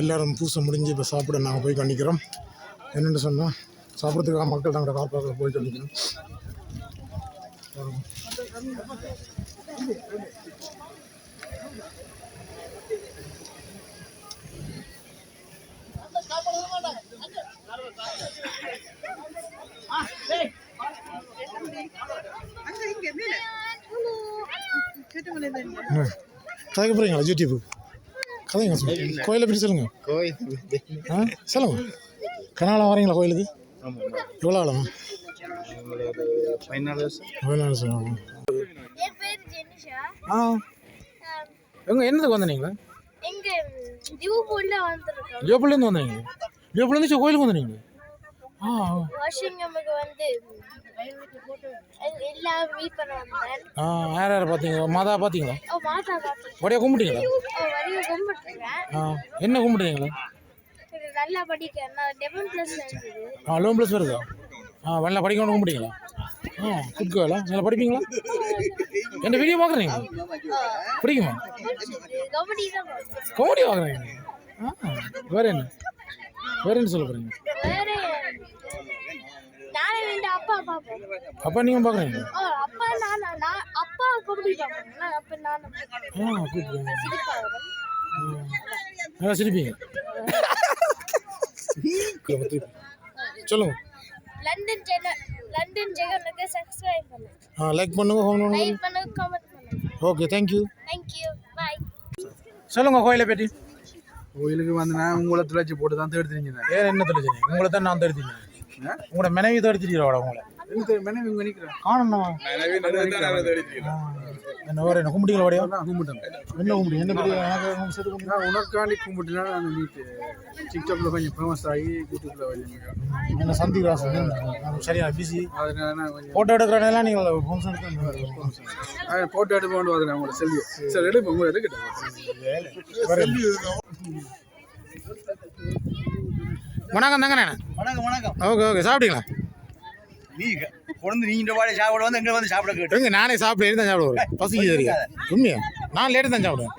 எல்லாரும் பூசை முடிஞ்சு இப்போ சாப்பிட நாங்கள் போய் கண்டிக்கிறோம். என்னென்னு சொன்னால் சாப்பிட்றதுக்காக மக்கள் தங்களோட கார் பார்க்கில் போய் கண்டிக்கிறோம். கதைக்க போகிறீங்களா யூடியூப் கதைங்க கோயிலை பற்றி சொல்லுங்கள். சொல்லுங்க. கனாலம் வரீங்களா கோயிலுக்கு? எவ்வளோ ஆளும்? 14 வருஷம். என் பேர் ஜெனிஷா. எங்கே என்னதுக்கு வந்தீங்களா? எங்க லியோபோல்ட்ல வந்திருக்கோம். லியோபோல்ட்லேருந்து வந்தீங்க? லியோபோல்ட்லேருந்து கோயிலுக்கு வந்தீங்க? வாஷிங்கமுக்கு வந்து எல்லாம் மீட் பண்ண வந்தேன். யார் யாரை பார்த்தீங்க? மாதா பார்த்தீங்களா? மாதா பார்த்தேன். வடியா கும்பிட்டீங்களா? வடிவ கும்பிட்டுருக்கேன். என்ன கும்பிட்டீங்களா? நல்லா படிக்க நான் 11+ இருந்தது. 11+ வருதா? நல்லா படிக்கணும் கும்பிட்டீங்களா? குட் கேர்ளா? நல்லா படிப்பீங்களா? என்ன வீடியோ பார்க்குறீங்க? பிடிக்குமா? கபடி தான் பார்த்தேன். கபடி பார்க்குறீங்க? வேறு என்ன சொல்ல போகிறீங்க? வேற நானே வேண்ட அப்பா பார்ப்பேன். அப்பா நீங்கள் பார்க்குறீங்க? அப்பா நான் அப்பா கபடி பார்ப்பேன். அப்ப நான் குட் சிரிப்பா வரும். நல்லா சிரிப்பீங்க. சொல்லுங்க. லண்டன் ஜெகனுக்கு சப்ஸ்கிரைப் பண்ணுங்க. லைக் பண்ணுங்க, லைக் பண்ணுங்க, கமெண்ட் பண்ணுங்க. Okay, thank you. பை. சொல்லுங்க கோயிலை பற்றி. கோயிலுக்கு வந்து நான் உங்களை துளைச்சி போட்டு தான் தேடுறீங்க. வேறு என்ன தெளிச்சிங்க? உங்களை தான் நான் தடுத்தீங்க. உங்களோட மனைவி தடுத்துட்டீரோட உங்களை மனைவி இங்கே நிற்கிறேன் காணணும். என்ன வேறு என்ன கும்பிட்டீங்களா? வடையா கும்பிட்டேன். என்ன கும்பிட்டு என்ன பெரிய எனக்கு சேர்த்து கும்பிட்டு நான் உனக்காண்டி கும்பிட்டுனா நான் நீட்டு டிக்டாக்ல கொஞ்சம் ஃபேமஸ் ஆகி யூடியூப்ல வரீங்க. என்ன சந்திராசன் சரியா பிஸி. அதனால நான் கொஞ்சம் ஃபோட்டோ எடுக்கிறனால நீங்கள் ஃபங்க்ஷன் எடுத்து ஃபோட்டோ எடுத்து கொண்டு வரேன். உங்களோட செல்வி சார் எடுப்பேன். உங்களை எடுக்கட்டேன். வணக்கம் தாங்கண்ணே. வணக்கம். ஓகே சாப்பிட்டீங்களா? நீ கொண்டு நீ இந்த வாடகை சாப்பிட வந்து எங்கே வந்து சாப்பிட கேட்டு எங்க நானே சாப்பிட தான் சாப்பிடுவேன். பசிக்கு தெரியும் உண்மையா? நான் லேட்டு தான் சாப்பிடுவேன்.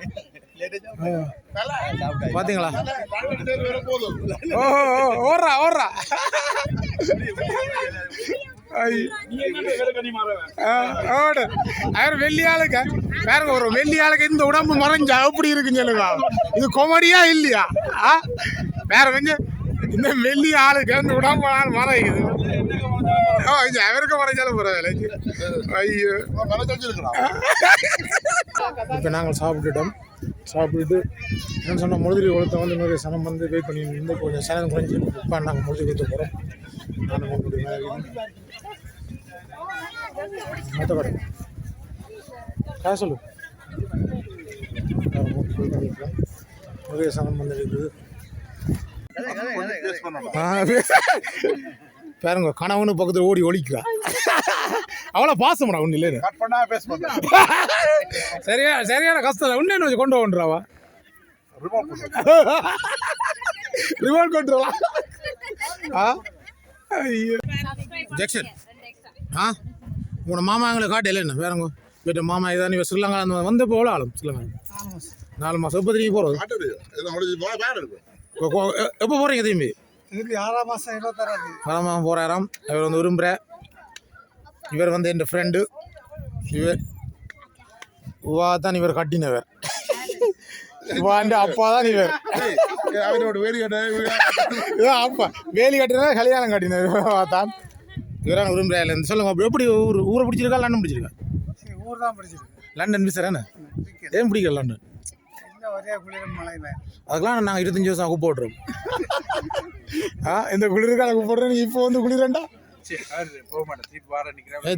பார்த்தீங்களா? ஓடுறா வெள்ளியாளுக்கு வேற ஒரு வெள்ளியாளுக்கு இந்த உடம்பு மறைஞ்சா அப்படி இருக்குன்னு சொல்லுங்க. இது கொமடியா இல்லையா? வேற கொஞ்சம் இந்த வெள்ளி ஆளுக்கு அந்த உடம்பு மறைக்குது. அவருக்கு மறைஞ்சாலும் பரவாயில்ல. ஐயோ, இப்போ நாங்கள் சாப்பிட்டுட்டு என்ன சொன்ன முழுதிரி ஒருத்த வந்து இன்னொரு சனம் வந்து வெயிட் பண்ணி இருந்து கொஞ்சம் சனம் குறைஞ்சி இப்போ நாங்கள் முழுதி கொடுத்து போகிறோம். மொத்த கடை காசு சொல்லு. நிறைய சனம் வந்து இருக்குது. பாருங்க, கணவனு பக்கத்தில் ஓடி ஒழிக்கிறா. அவ்வளோ பாசம்டா ஒன்றும் இல்லை. சரியான கஷ்டம் ஒன்று வச்சு கொண்டு வந்துடுறாவா? ரிமோட் கொண்டுருவா. ஐயோ ஜெக்ஷன் உங்களோட மாமா எங்களை காட்டல என்ன வேறங்க வீட்டு மாமா இதான் நீ ஸ்ரீலங்கா வந்து இப்போ எவ்வளோ ஆளும் ஸ்ரீலங்கா 4 மாதம். எப்போ திரும்பி போகிறது? எப்போ போகிறீங்க திரும்பி? 6ஆம் மாதம் 26ஆம் போகிறாராம். இவர் வந்து விரும்புகிற இவர் வந்து என் ஃப்ரெண்டு. இவா தான் இவர் கட்டினவர். இவாண்ட அப்பா தான் இவர். அப்பா வேலி கட்டினா கல்யாணம் கட்டினவர் தான் இவரான விரும்புகிறா. சொல்லுங்க, எப்படி ஊரை பிடிச்சிருக்கா லண்டன் பிடிச்சிருக்கா? ஊர் தான் பிடிச்சிருக்கு. லண்டன் மிஸ் என்ன ஏன் பிடிக்கல லண்டன்? அதுக்கெல்லாம் நாங்கள் 25 வருஷம் குப்பை போட்டுறோம். இந்த குளிருக்கான குப்பை போடுறேன். நீங்கள் இப்போ வந்து குளிரண்டா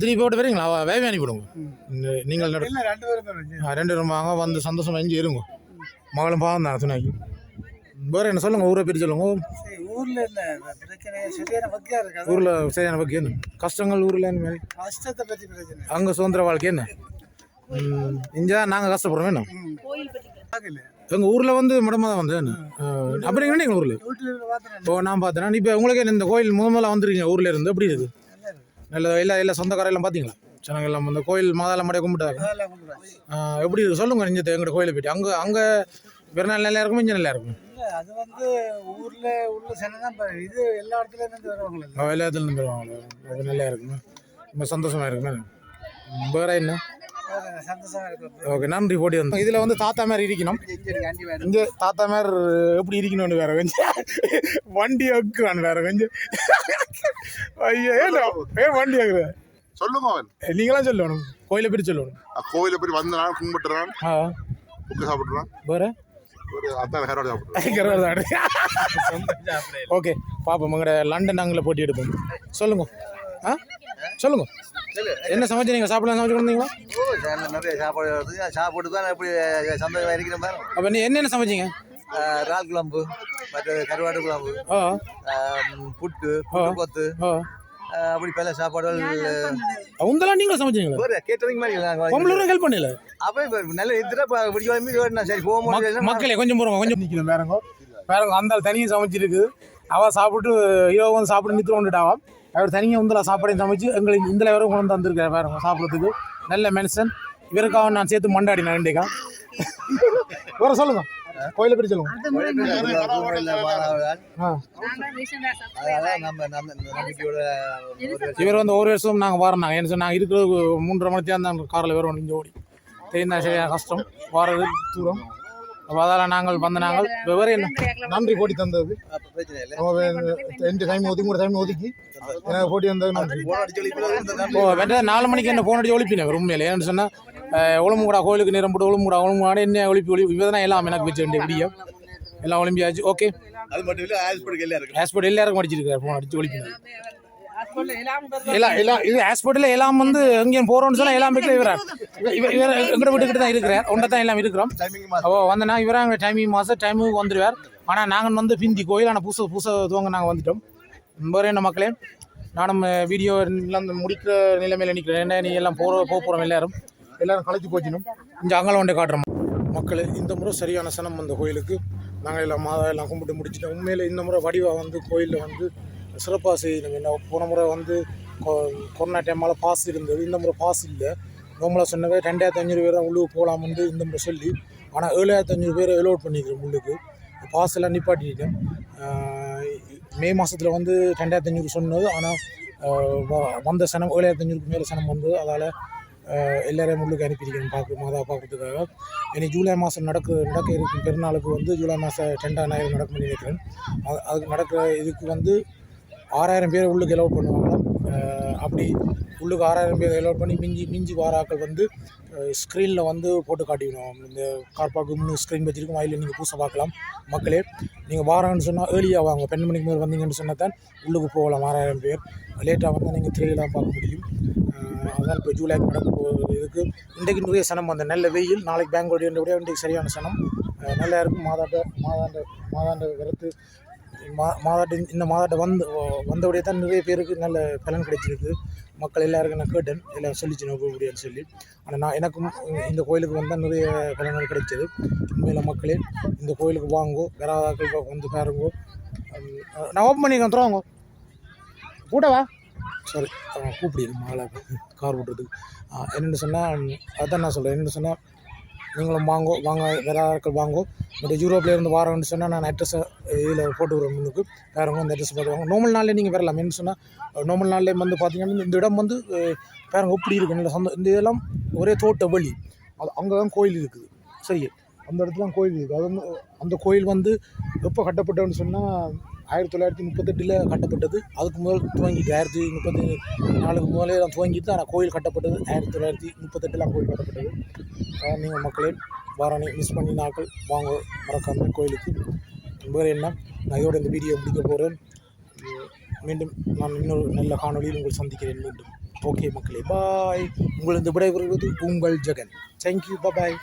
திருப்பி போட்டு வரீங்களா? வேவே அனுப்பிவிடுங்க. நீங்கள் 2 பேரும் வாங்க வந்து சந்தோஷமா எஞ்சி இருங்க. மகளும் பாவம் தானே துணைக்கு. வேறு என்ன சொல்லுங்கள், ஊரை பற்றி சொல்லுங்க. ஊரில் என்ன பிரச்சனை சரியான வகையாக இருக்காது. ஊரில் சரியான வகை என்ன கஷ்டங்கள் ஊரில் என்ன மாதிரி கஷ்டத்தை பற்றி பிரச்சனை அங்கே சுதந்திர வாழ்க்கை என்ன இங்கே நாங்கள் கஷ்டப்படுறோம் என்ன எங்கள் ஊரில் வந்து மடமாக தான் வந்து என்ன அப்படி என்ன எங்கள் ஊரில் ஓ நான் பார்த்தேன். இப்போ உங்களுக்கு இந்த கோயில் முதல்ல வந்துருக்கீங்க ஊரில் இருந்து எப்படி இருக்குது? நல்ல எல்லா சொந்தக்காரெல்லாம் பார்த்தீங்களா? ஜனங்கள் எல்லாம் இந்த கோயில் மாதாள மடைய கும்பிட்டாங்க. எப்படி இருக்குது சொல்லுங்கள். இந்த எங்களோட கோயிலை போயிட்டு அங்கே வேறு நல்லா இருக்கும், இங்கே நல்லா இருக்கும். அது வந்து ஊரில் உள்ள சென்னை தான் இது எல்லா இடத்துலேருந்து வருவாங்களே. எல்லா இடத்துலேருந்து வருவாங்களே. அது நல்லா இருக்குங்க, ரொம்ப சந்தோஷமாக இருக்குமே. வேறு என்ன? சந்தோஷமாக இருக்கும். ஓகே, நன்றி. போட்டி வந்து இதில் வந்து தாத்தா மாதிரி இருக்கணும். இங்கே தாத்தா மாதிரி எப்படி இருக்கணும்னு வேறு கொஞ்சம் வண்டி வைக்கிறான் வேறு கொஞ்சம். ஐயோ ஏன் வண்டி வைக்கிற சொல்லுங்க. அவன் நீங்களாம் சொல்லணும், கோயிலை பற்றி சொல்லணும். கோயிலை பற்றி வந்தான் கும்பிட்டுறான், சாப்பிட்றான். வேறு ஓகே பாப்போம். உங்களோட லண்டன் நாங்கள போட்டி எடுப்போம். சொல்லுங்க. சொல்லுங்க, என்ன சமைச்சு நீங்கள் சாப்பிடலாம் சமைச்சு கொடுத்தீங்களா? நிறைய சாப்பாடு சாப்பிட்டு தான் எப்படி சந்தோஷமாக இருக்கிற மாதிரி. அப்போ நீ என்னென்ன சமைச்சிங்க? இறால் குழம்பு, மற்ற கருவாடு குழம்பு, புட்டு, கொத்து, அப்படி பல சாப்பாடுகள். அவங்களாம் நீங்களும் சமைச்சிங்களா? கேட்டரிங் மாதிரி உங்களோட ஹெல்ப் பண்ணல. அப்போ நல்ல இதுதான் சரி போகும்போது மக்களே கொஞ்சம் போகிறோம், கொஞ்சம் நிற்கணும். வேறங்க அந்த தனியாக சமைச்சிருக்கு. அவள் சாப்பிட்டு ஈவோ வந்து சாப்பிட்டு நிற்று கொண்டுட்டாவான். அவர் தனியாக வந்து சாப்பாடையும் சமைச்சு எங்களுக்கு இந்த வரை கொண்டு வந்திருக்காரு வேறு சாப்பிட்றதுக்கு. நல்ல மனுஷன். இவருக்காக நான் சேர்த்து மண்டாடினேன் ரெண்டேக்கா. வேறு சொல்லுங்க, கோயிலை பற்றி சொல்லுங்க. இவர் வந்து ஒரு வருஷம் நாங்கள் வரோம். என்ன சொன்னால் நாங்கள் இருக்கிறது 3:30 மணிக்கு தான் காரில் வருவோம். இங்கே ஓடி தெரியுதா சரியான கஷ்டம் வாரது தூரம். அப்போ அதால் நாங்கள் வந்த நாங்கள் வேறு என்ன நன்றி போட்டி தந்தது. ரெண்டு டைம் ஒதுக்கி கூட டைம் ஒதுக்கி எனக்கு போட்டி வந்தது நன்றி. ஓ வேண்டாம் 4 மணிக்கு என்ன ஃபோன் அடிச்சு ஒழிப்பினேன் உண்மையில. ஏன்னு சொன்னால் ஒழுங்குடா கோயிலுக்கு நேரம் போட்டு ஒழுங்குடாட என்ன ஒழிப்பி இவதான் எல்லாம் எனக்கு வச்சு வேண்டிய விடிய எல்லாம் ஒலிம்பியாச்சு. ஓகே, அது மட்டும் இல்லை ஹாஸ்பிட்டல் எல்லாருக்கும் அடிச்சிருக்காரு ஃபோன் அடிச்சு ஒழிப்பினேன். எல்லாம் இது ஹாஸ்பிட்டலில் எல்லாம் வந்து எங்கேயும் போகிறோன்னு சொன்னால் எல்லாம் வீட்டில் இவரார் இவர் எங்கள்கிட்ட வீட்டுக்கிட்ட தான் இருக்கிறார். ஒன்றை தான் எல்லாம் இருக்கிறோம். அப்போ வந்தனா இவராக டைமிங் மாதம் டைமுக்கு வந்துடுவார். ஆனால் நாங்கள் வந்து பிந்தி கோயில் ஆனால் புதுசு துவங்க நாங்கள் வந்துட்டோம். வேறு என்ன மக்களே, நானும் வீடியோ முடிக்கிற நிலைமையில் நிற்கிறேன். என்ன நீ எல்லாம் போகிறோம் எல்லோரும் கலைச்சி போச்சிடும். இங்கே அங்கே ஒன்றை காட்டுறோம் மக்களே. இந்த முறை சரியான சனம் அந்த கோயிலுக்கு நாங்கள் எல்லாம் மாதம் எல்லாம் கும்பிட்டு முடிச்சிட்டோம். உண்மையில் இந்த முறை வடிவாக வந்து கோயிலில் வந்து சிறப்பாக செய்யணும். என்ன போன முறை வந்து கொரோனா டைமால் பாஸ் இருந்தது. இந்த முறை பாஸ் இல்லை. நம்மளை சொன்னவே 2500 பேர் தான் உள்ளுக்கு போகலாம்னு இந்த முறை சொல்லி, ஆனால் 7500 பேர் அலோட் பண்ணிக்கிறேன் உள்ளுக்கு. பாஸ் எல்லாம் நிப்பாட்டிட்டேன். மே மாதத்தில் வந்து 2500 சொன்னது. ஆனால் வந்த சனம் 7500க்கு மேலே சனம் வந்தது. அதால் எல்லோரையும் உள்ளுக்கு அனுப்பியிருக்கேன் மாதா பார்க்குறதுக்காக. இனி ஜூலை மாதம் நடக்க இருக்கும் பெருநாளுக்கு வந்து ஜூலை மாதம் 2000 நடக்கும்னு நினைக்கிறேன். அதுக்கு நடக்கிற இதுக்கு வந்து 6000 பேர் உள்ளுக்கு அலோட் பண்ணுவாங்களாம். அப்படி உள்ளுக்கு 6000 பேர் அலோட் பண்ணி மிஞ்சி வாராக்கள் வந்து ஸ்க்ரீனில் வந்து போட்டு காட்டிக்கணும். இந்த கார் பார்க்கு 3 ஸ்க்ரீன் வச்சுருக்கோம். அதில் நீங்கள் புதுசாக பார்க்கலாம். மக்களே நீங்கள் வாராங்கன்னு சொன்னால் ஏர்லியாக வாங்க. 12 மணிக்கு மேலே வந்தீங்கன்னு சொன்னால் தான் உள்ளுக்கு போகலாம். 6000 பேர் லேட்டாக வந்தால் நீங்கள் திரையெல்லாம் பார்க்க முடியும். அதான் இப்போ ஜூலைக்கு நடக்க போகிறது. இதுக்கு இன்றைக்கு நிறைய சனம் வந்த நல்ல வெயில். நாளைக்கு பெங்களூர் விட இன்றைக்கு சரியான சனம் நல்லா இருக்கும். மாதாண்ட விரத்து இந்த மாதாட்ட வந்தபடியே தான் நிறைய பேருக்கு நல்ல பலன் கிடைச்சிருக்கு. மக்கள் எல்லாருக்கும் நான் கேட்டேன், எல்லாம் சொல்லிச்சு நோக்கக்கூடியன்னு சொல்லி. ஆனால் எனக்கும் இந்த கோயிலுக்கு வந்தால் நிறைய பலன்கள் கிடைச்சது. உண்மையில் மக்களே இந்த கோயிலுக்கு வாங்கோ, வராதாக்கள் வந்து பாருங்கோ. நான் ஓப்பன் பண்ணிக்கிறேன், தருவாங்க கூட்டவா சாரி கூப்பிடு மாலை கார் ஓட்டுறதுக்கு. என்னென்னு சொன்னால் அதுதான் நான் சொல்கிறேன். என்னென்னு சொன்னால் நீங்களும் வாங்க வேறாக்கள் வாங்கோ. பட் யூரோப்லேருந்து வாரம்னு சொன்னால் நான் அட்ரஸை இதில் போட்டு விடுறேன். முன்னுக்கு வேறவங்க இந்த அட்ரஸ் போட்டுவாங்க. நார்மல் நாளில் நீங்கள் வரலாம். என்ன சொன்னால் நார்மல் நாளிலே வந்து பார்த்தீங்கன்னா இந்த இடம் வந்து வேறவங்க எப்படி இருக்குது நல்ல இந்த இதெல்லாம் ஒரே தோட்ட வழி. அது அங்கே தான் கோயில் இருக்குது. சரி, அந்த இடத்துல தான் கோயில் இருக்குது. அது வந்து அந்த கோயில் வந்து எப்போ கட்டப்பட்டதுன்னு சொன்னால் 1938 கட்டப்பட்டது. அதுக்கு முதல் துவங்கிட்டு 1934 முதலே தான் துவங்கிட்டு. ஆனால் கோயில் கட்டப்பட்டது 1938 கோயில் கட்டப்பட்டது. நீங்கள் மக்களே வாராணி மிஸ் பண்ணி நாட்கள் வாங்க மறக்காமல் கோயிலுக்கு. வேறு என்ன, நான் இதோட இந்த வீடியோ முடிக்க போகிறேன். மீண்டும் நான் இன்னொரு நல்ல காணொலியில் உங்களை சந்திக்கிறேன் மீண்டும். ஓகே மக்களே, பாய். உங்கள் இந்த விடைபெறுவது உங்கள் ஜெகன். தேங்க்யூ, பாய்.